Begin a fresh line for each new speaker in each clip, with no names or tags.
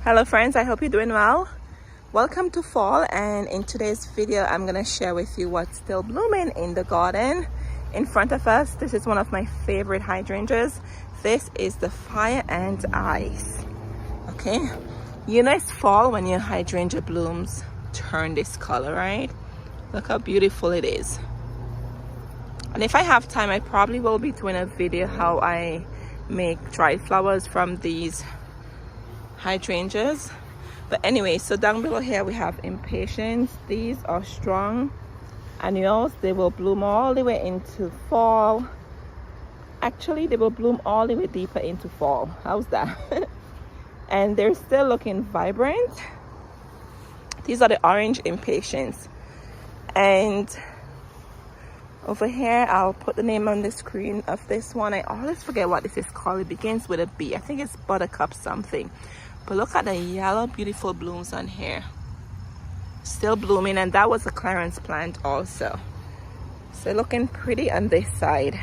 Hello friends, I hope you're doing well. Welcome to fall, and in today's video I'm gonna share with you what's still blooming in the garden. In front of us, this is one of my favorite hydrangeas. This is the Fire and Ice. Okay, you know it's fall when your hydrangea blooms turn this color, right? Look how beautiful it is. And if I have time, I probably will be doing a video how I make dried flowers from these hydrangeas. But anyway, so down below here we have Impatiens. These are strong annuals. They will bloom all the way into fall. Actually, they will bloom all the way deeper into fall. How's that? And they're still looking vibrant. These are the orange Impatiens. And over here, I'll put the name on the screen of this one. I always forget what this is called. It begins with a B. I think it's Buttercup something. But look at the yellow, beautiful blooms on here. Still blooming, and that was a clearance plant also. So looking pretty on this side.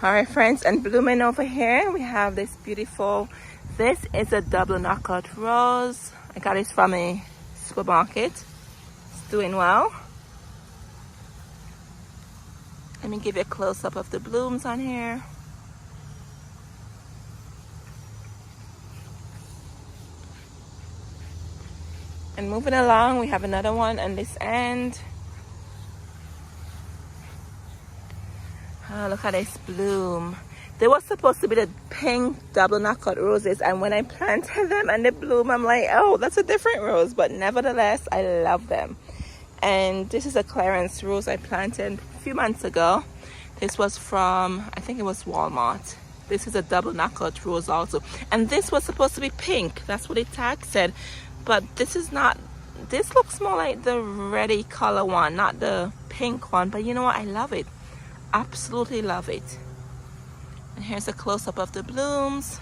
All right, friends, and blooming over here, we have this beautiful, this is a double knockout rose. I got it from a supermarket. It's doing well. Let me give you a close-up of the blooms on here. And moving along, we have another one on this end. Oh, look at this bloom. They were supposed to be the pink double knockout roses, and when I planted them and they bloom, I'm like, oh, that's a different rose. But nevertheless, I love them. And this is a clearance rose I planted a few months ago. This was from, I think it was Walmart. This is a double knockout rose also, and this was supposed to be pink. That's what the tag said, but this is not. This looks more like the reddy color one, not the pink one. But you know what, I love it. Absolutely love it. And here's a close-up of the blooms.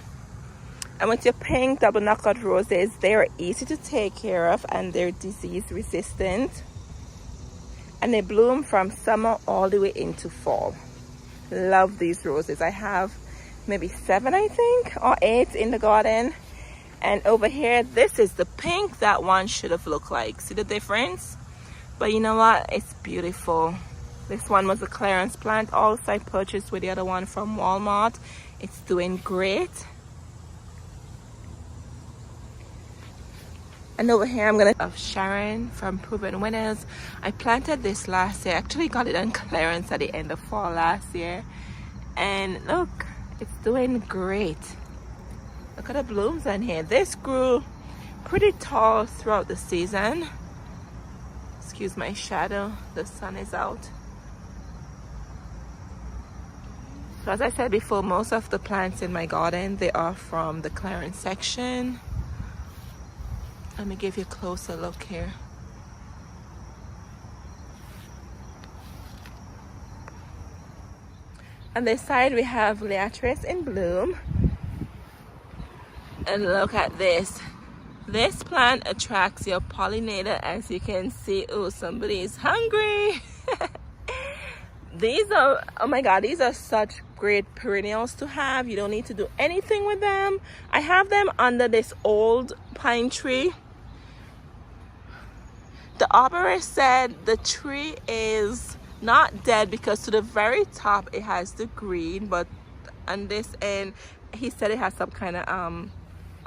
And with your pink double knockout roses, they are easy to take care of and they're disease resistant. And they bloom from summer all the way into fall. Love these roses. I have maybe 7, I think, or 8 in the garden. And over here, this is the pink that one should have looked like. See the difference? But you know what? It's beautiful. This one was a clearance plant also. I purchased with the other one from Walmart. It's doing great. And over here I'm gonna of Sharon from Proven Winners. I planted this last year. I actually got it on clearance at the end of fall last year. And look, it's doing great. Look at the blooms on here. This grew pretty tall throughout the season. Excuse my shadow, the sun is out. So as I said before, most of the plants in my garden, they are from the clearance section. Let me give you a closer look here. On this side, we have Liatris in bloom. And look at this. This plant attracts your pollinator, as you can see. Oh, somebody's hungry. These are, oh my god, these are such great perennials to have. You don't need to do anything with them. I have them under this old pine tree. The arborist said the tree is not dead because to the very top it has the green, but on this end he said it has some kind of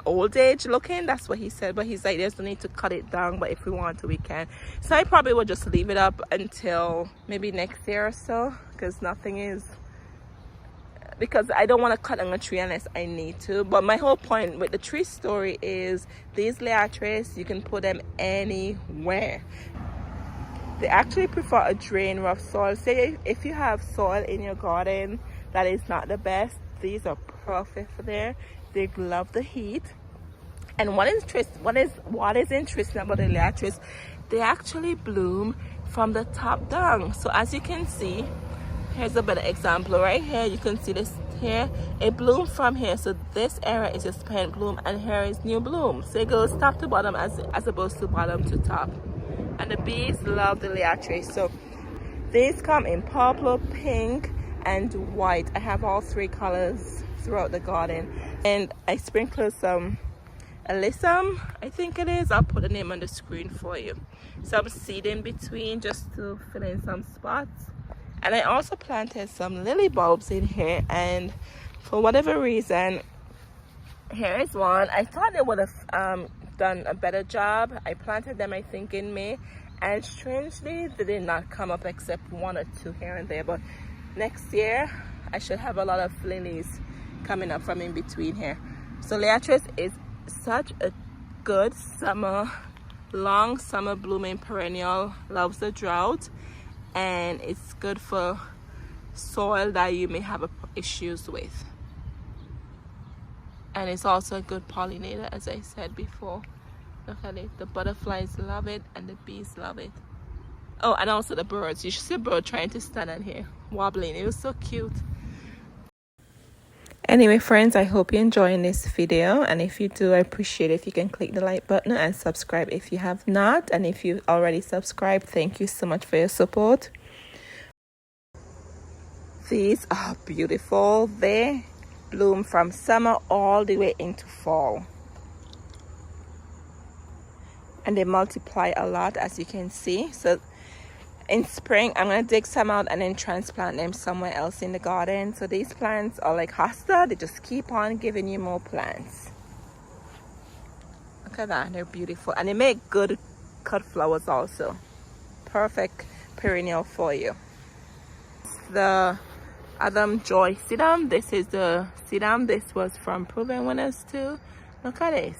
old age looking. That's what he said, but he's like, there's no need to cut it down, but if we want to we can. So I probably will just leave it up until maybe next year or so, because nothing is, because I don't want to cut down a tree unless I need to. But my whole point with the tree story is these Liatris, you can put them anywhere. They actually prefer a drain rough soil. Say if you have soil in your garden that is not the best, these are perfect for there. They love the heat. And what is interesting about the Liatris, they actually bloom from the top down. So as you can see, here's a better example right here. You can see this here, it bloomed from here. So this area is just plant bloom, and here is new bloom. So it goes top to bottom as opposed to bottom to top. And the bees love the Liatris. So these come in purple, pink, and white. I have all three colors throughout the garden. And I sprinkled some alyssum, I think it is. I'll put the name on the screen for you. Some seed in between just to fill in some spots. And I also planted some lily bulbs in here, and for whatever reason, here is one. I thought they would have done a better job. I planted them, I think, in May, and strangely they did not come up except one or two here and there. But next year I should have a lot of lilies coming up from in between here. So Liatris is such a good summer, long summer blooming perennial, loves the drought, and it's good for soil that you may have issues with. And it's also a good pollinator, as I said before. Look at it, the butterflies love it and the bees love it. Oh, and also the birds. You should see a bird trying to stand on here, wobbling. It was so cute. Anyway, friends, I hope you're enjoying this video, and if you do, I appreciate it if you can click the like button and subscribe if you have not. And if you already subscribed, thank you so much for your support. These are beautiful. They bloom from summer all the way into fall, and they multiply a lot, as you can see. So in spring, I'm going to dig some out and then transplant them somewhere else in the garden. So these plants are like hosta. They just keep on giving you more plants. Look at that. They're beautiful. And they make good cut flowers also. Perfect perennial for you. The Adam Joy sedum. This is the sedum. This was from Proven Winners too. Look at this.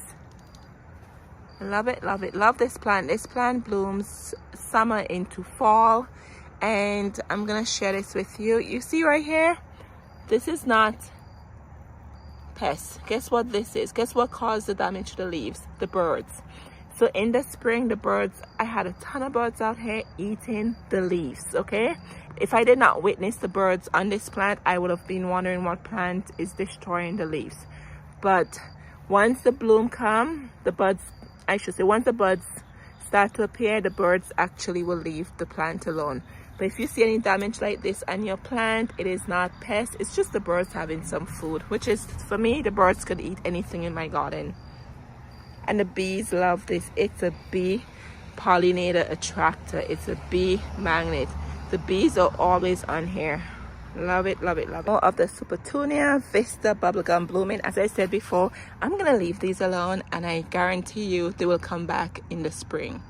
Love it, love it, love this plant. This plant blooms summer into fall, and I'm gonna share this with you. You see right here, this is not pests. Guess what this is? Guess what caused the damage to the leaves? The birds. So in the spring, the birds, I had a ton of birds out here eating the leaves. Okay, if I did not witness the birds on this plant, I would have been wondering what plant is destroying the leaves. But once the bloom come, the buds, I should say, once the buds start to appear, the birds actually will leave the plant alone. But if you see any damage like this on your plant, it is not pests, it's just the birds having some food, which is, for me, the birds could eat anything in my garden. And the bees love this. It's a bee pollinator attractor. It's a bee magnet. The bees are always on here. Love it, love it, love it. More of the Supertunia Vista bubblegum blooming. As I said before, I'm gonna leave these alone, and I guarantee you they will come back in the spring.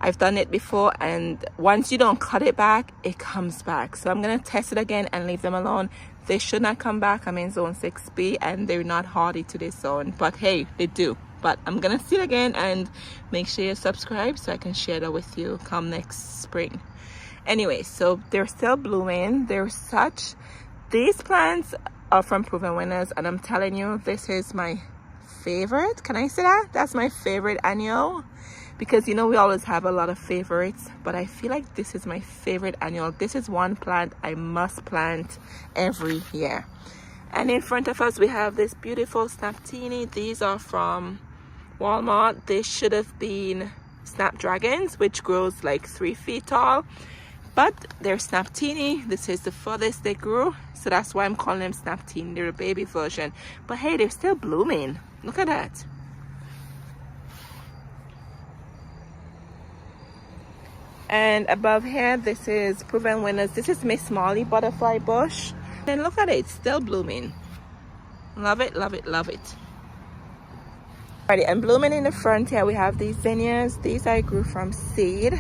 I've done it before, and once you don't cut it back, it comes back. So I'm gonna test it again and leave them alone. They should not come back. I'm in zone 6B, and they're not hardy to this zone, but hey, they do. But I'm gonna see it again, and make sure you subscribe so I can share that with you come next spring. Anyway, so they're still blooming. These plants are from Proven Winners, and I'm telling you, this is my favorite. Can I say that? That's my favorite annual, because you know we always have a lot of favorites, but I feel like this is my favorite annual. This is one plant I must plant every year. And in front of us we have this beautiful Snaptini. These are from Walmart. They should have been snapdragons, which grows like 3 feet tall, but they're Snaptini. This is the furthest they grew, so that's why I'm calling them Snaptini. They're a baby version, but hey, they're still blooming. Look at that. And above here, this is Proven Winners. This is Miss Molly butterfly bush, and look at it, it's still blooming. Love it, love it, love it. Alrighty, and blooming in the front here we have these zinnias. These I grew from seed,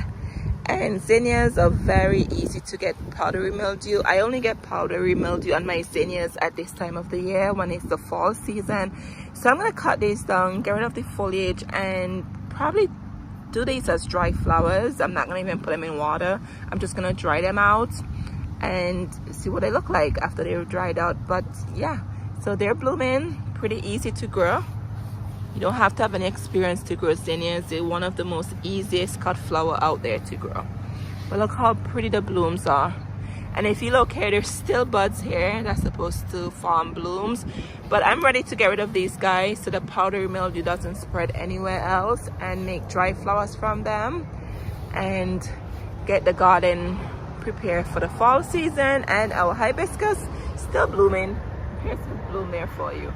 and zinnias are very easy to get powdery mildew. I only get powdery mildew on my zinnias at this time of the year when it's the fall season. So I'm gonna cut these down, get rid of the foliage, and probably do these as dry flowers. I'm not gonna even put them in water. I'm just gonna dry them out and see what they look like after they're dried out. But yeah, so they're blooming, pretty easy to grow. You don't have to have any experience to grow zinnias. They're one of the most easiest cut flower out there to grow. But look how pretty the blooms are. And if you look here, there's still buds here that's supposed to form blooms, but I'm ready to get rid of these guys so the powdery mildew doesn't spread anywhere else, and make dry flowers from them and get the garden prepared for the fall season. And our hibiscus still blooming. Here's a bloom there for you.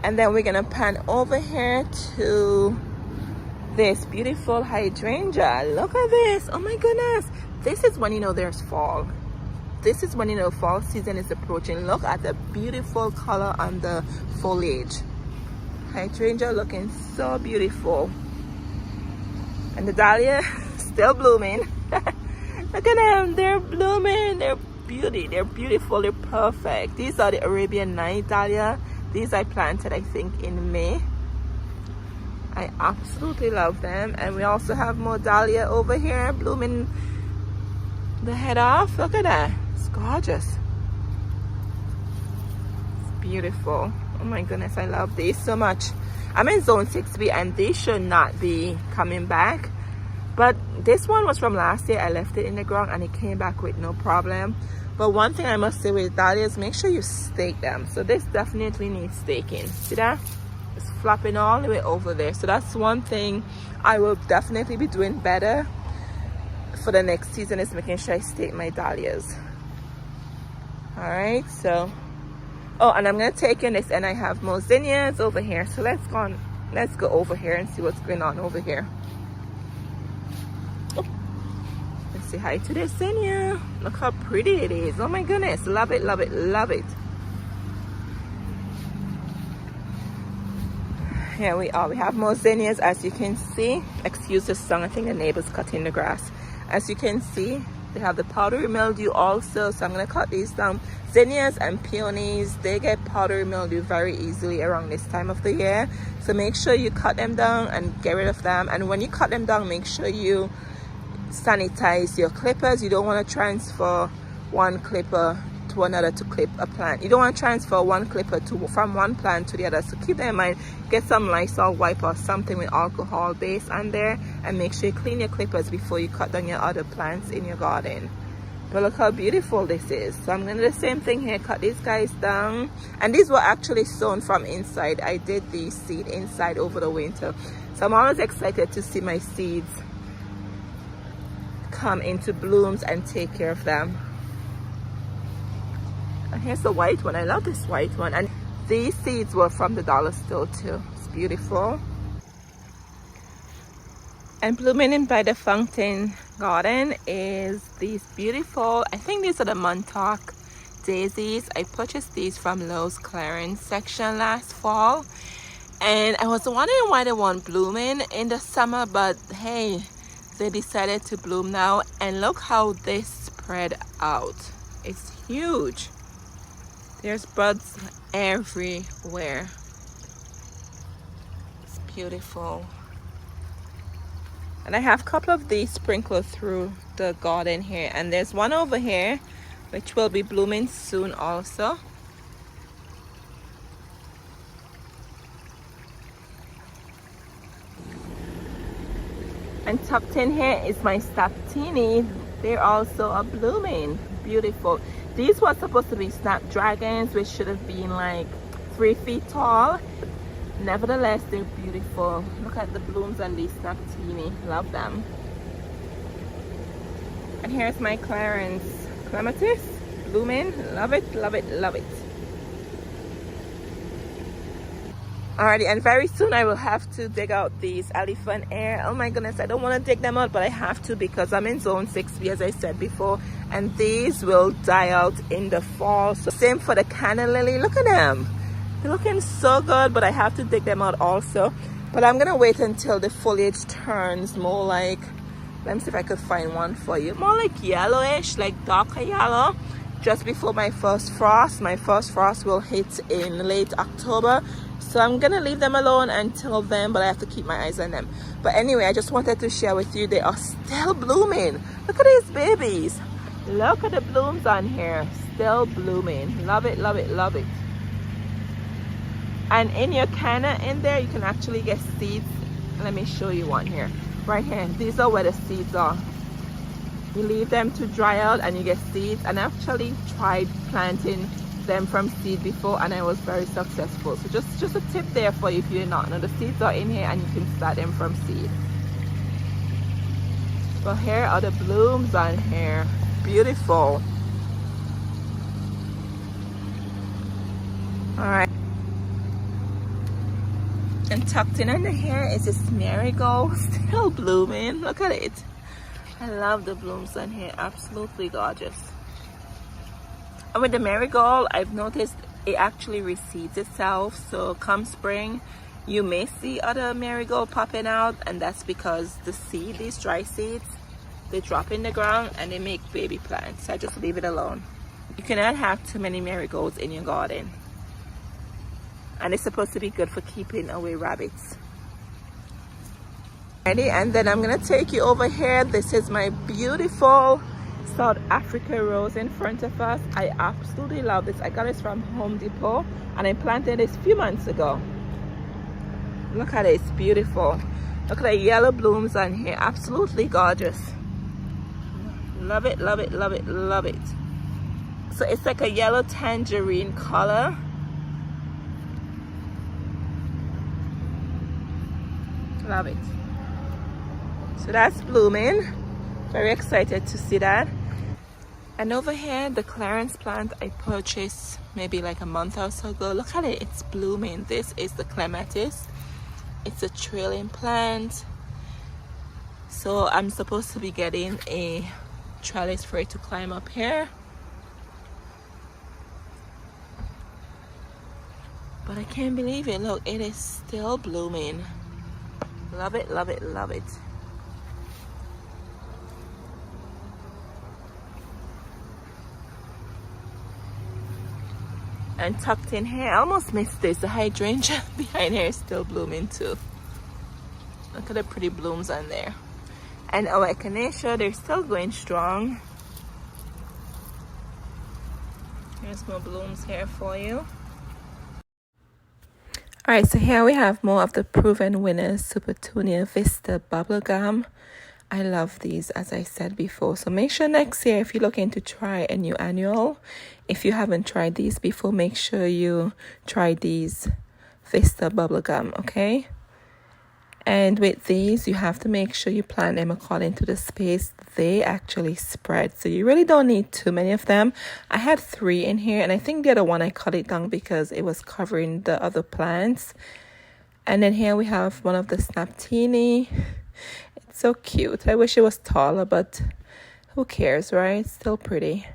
And then we're gonna pan over here to this beautiful hydrangea. Look at this. Oh my goodness, this is when you know there's fall. This is when you know fall season is approaching. Look at the beautiful color on the foliage. Hydrangea looking so beautiful. And the dahlia still blooming. Look at them, they're blooming. They're beauty, they're beautiful, they're perfect. These are the Arabian Night dahlia. These I planted, I think, in May. I absolutely love them. And we also have more dahlia over here blooming the head off. Look at that, it's gorgeous. It's beautiful. Oh my goodness, I love these so much. I'm in zone 6B and these should not be coming back, but this one was from last year. I left it in the ground and it came back with no problem. But one thing I must say with dahlias, make sure you stake them. So this definitely needs staking. See that? It's flopping all the way over there. So that's one thing I will definitely be doing better for the next season, is making sure I stake my dahlias. All right, so, oh, and I'm gonna take in this, and I have more zinnias over here. So let's go over here and see what's going on over here. Say hi to this zinnia. Look how pretty it is. Oh my goodness, love it, love it, love it. Here we are. We have more zinnias, as you can see. Excuse the song, I think the neighbor's cutting the grass. As you can see, they have the powdery mildew also, so I'm going to cut these down. Zinnias and peonies, they get powdery mildew very easily around this time of the year, so make sure you cut them down and get rid of them. And when you cut them down, make sure you sanitize your clippers. You don't want to transfer one clipper to another to clip a plant. You don't want to transfer one clipper from one plant to the other, so keep that in mind. Get some Lysol wipe or something with alcohol base on there, and make sure you clean your clippers before you cut down your other plants in your garden. But look how beautiful this is. So I'm going to do the same thing here, cut these guys down. And these were actually sown from inside. I did the seed inside over the winter, so I'm always excited to see my seeds come into blooms and take care of them. And here's the white one. I love this white one. And these seeds were from the dollar store too. It's beautiful. And blooming in by the fountain garden is these beautiful, I think these are the Montauk daisies. I purchased these from Lowe's clearance section last fall, and I was wondering why they weren't blooming in the summer, but hey, they decided to bloom now. And look how they spread out. It's huge. There's buds everywhere. It's beautiful. And I have a couple of these sprinkled through the garden here, and there's one over here which will be blooming soon also. And tucked in here is my Staptini. They're also a blooming. Beautiful. These were supposed to be snapdragons, which should have been like 3 feet tall. Nevertheless, they're beautiful. Look at the blooms on these Staptini. Love them. And here's my clematis blooming. Love it, love it, love it. Alrighty, and very soon I will have to dig out these elephant ear. Oh my goodness, I don't want to dig them out, but I have to because I'm in zone 6B, as I said before, and these will die out in the fall. So same for the canna lily. Look at them. They're looking so good, but I have to dig them out also. But I'm gonna wait until the foliage turns more like, let me see if I could find one for you, more like yellowish, like darker yellow, just before my first frost. My first frost will hit in late October, so I'm gonna leave them alone until then, but I have to keep my eyes on them. But anyway, I just wanted to share with you, they are still blooming. Look at these babies. Look at the blooms on here, still blooming. Love it, love it, love it. And in your canna in there, you can actually get seeds. Let me show you one here. right here. These are where the seeds are. You leave them to dry out and you get seeds. And I actually tried planting them from seed before and I was very successful. So just a tip there for you if you're not. Now the seeds are in here and you can start them from seed. But here are the blooms on here. Beautiful. Alright. And tucked in under here is this marigold, still blooming. Look at it. I love the blooms on here. Absolutely gorgeous. And with the marigold, I've noticed it actually reseeds itself. So come spring, you may see other marigold popping out, and that's because the seed, these dry seeds, they drop in the ground and they make baby plants. I just leave it alone. You cannot have too many marigolds in your garden. And it's supposed to be good for keeping away rabbits. Ready? And then I'm gonna take you over here. This is my beautiful South Africa rose in front of us. I absolutely love this. I got this from Home Depot and I planted this a few months ago. Look at it, it's beautiful. Look at the yellow blooms on here. Absolutely gorgeous. Love it, love it, love it, love it. So it's like a yellow tangerine color. Love it. So that's blooming. Very excited to see that. And over here, the Clarence plant I purchased maybe like a month or so ago. Look at it, it's blooming. This is the clematis. It's a trailing plant. So I'm supposed to be getting a trellis for it to climb up here. But I can't believe it. Look, it is still blooming. Love it, love it, love it. And tucked in here, I almost missed this. The hydrangea behind here is still blooming too. Look at the pretty blooms on there. And our echinacea, they're still going strong. Here's more blooms here for you. Alright, so here we have more of the proven Winners Supertunia Vista Bubblegum. I love these, as I said before. So make sure next year, if you're looking to try a new annual, if you haven't tried these before, make sure you try these Vista Bubblegum, okay? And with these, you have to make sure you plant them according to the space they actually spread. So you really don't need too many of them. I had 3 in here, and I think the other one I cut it down because it was covering the other plants. And then here we have one of the Snaptini. It's so cute. I wish it was taller, but who cares, right? It's still pretty.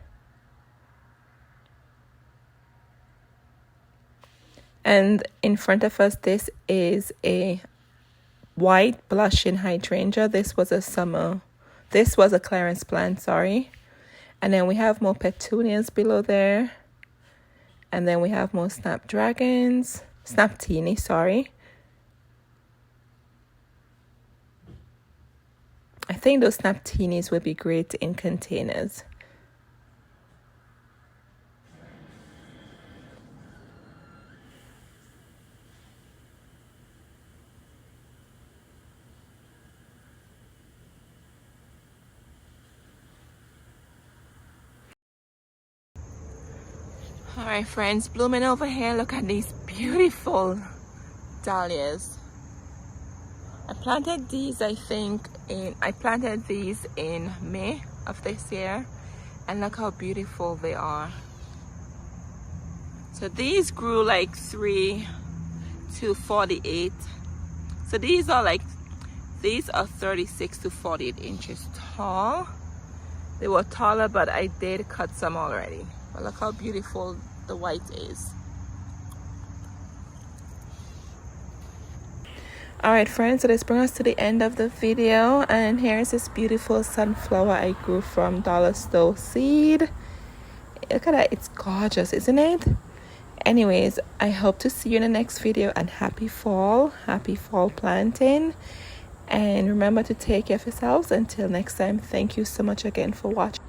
And in front of us, this is a white blushing hydrangea. This was a Clarence plant, sorry. And then we have more petunias below there. And then we have more Snaptini, sorry. I think those Snaptinis would be great in containers. All right, friends, blooming over here. Look at these beautiful dahlias. I planted these, I planted these in May of this year, and look how beautiful they are. So these grew like 3 to 48. So these are 36 to 48 inches tall. They were taller, but I did cut some already. But look how beautiful the white is. Alright friends, so this brings us to the end of the video, and here's this beautiful sunflower I grew from dollar store seed. Look at that, it's gorgeous, isn't it? Anyways, I hope to see you in the next video, and happy fall planting, and remember to take care of yourselves. Until next time, thank you so much again for watching.